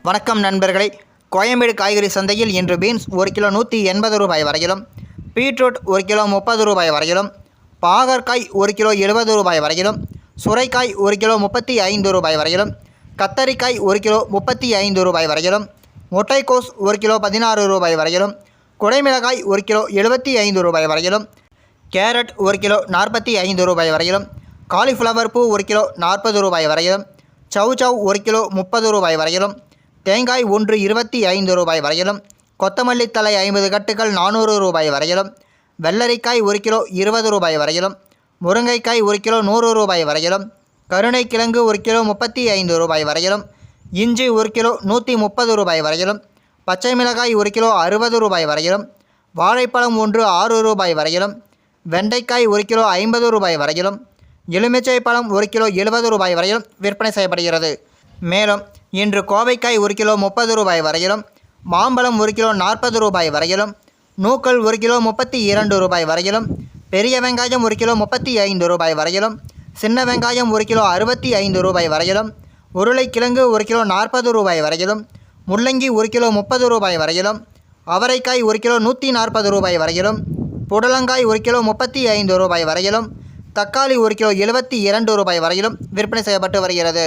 வணக்கம் நண்பர்களே. கோயம்பேடு காய்கறி சந்தையில் இன்று பீன்ஸ் 1 கிலோ 180 ரூபாய் வரையிலும், பீட்ரூட் 1 கிலோ 30 ரூபாய் வரையிலும், பாகற்காய் 1 கிலோ 70 ரூபாய் வரையிலும், சுரைக்காய் 1 கிலோ 35 ரூபாய் வரையிலும், கத்தரிக்காய் 1 கிலோ 35 ரூபாய் வரையிலும், முட்டைக்கோஸ் 1 கிலோ 16 ரூபாய் வரையிலும், குடைமிளகாய் 1 கிலோ 75 ரூபாய் வரையிலும், கேரட் 1 கிலோ 45 ரூபாய் வரையிலும், காலிஃப்ளவர் பூ 1 கிலோ 40 ரூபாய் வரையிலும், சவ் 1 கிலோ 30 ரூபாய் வரையிலும், தேங்காய் ஒன்று 25 ரூபாய் வரையிலும், கொத்தமல்லி தழை 50 கட்டுகள் 400 ரூபாய் வரையிலும், வெள்ளரிக்காய் 1 கிலோ 20 ரூபாய் வரையிலும், முருங்கைக்காய் 1 கிலோ 100 ரூபாய் வரையிலும், கருணைக்கிழங்கு 1 கிலோ 35 ரூபாய் வரையிலும், இஞ்சி 1 கிலோ 130 ரூபாய் வரையிலும், பச்சை மிளகாய் 1 கிலோ 60 ரூபாய் வரையிலும், வாழைப்பழம் ஒன்று 6 ரூபாய் வரையிலும், வெண்டைக்காய் 1 கிலோ 50 ரூபாய் வரையிலும், எலுமிச்சை பழம் 1 கிலோ 70 ரூபாய் வரையிலும் விற்பனை செய்யப்படுகிறது. மேலும் இன்று கோவைக்காய் 1 கிலோ 30 ரூபாய் வரையிலும், மாம்பழம் 1 கிலோ 40 ரூபாய் வரையிலும், நூக்கல் 1 கிலோ 32 ரூபாய் வரையிலும், பெரிய வெங்காயம் 1 கிலோ 35 ரூபாய் வரையிலும், சின்ன வெங்காயம் 1 கிலோ 65 ரூபாய் வரையிலும், உருளைக்கிழங்கு 1 கிலோ 40 ரூபாய் வரையிலும், முள்ளங்கி 1 கிலோ 30 ரூபாய் வரையிலும், அவரைக்காய் 1 கிலோ 140 ரூபாய் வரையிலும், புடலங்காய் 1 கிலோ 35 ரூபாய் வரையிலும், தக்காளி 1 கிலோ 72 ரூபாய் வரையிலும் விற்பனை செய்யப்பட்டு வருகிறது.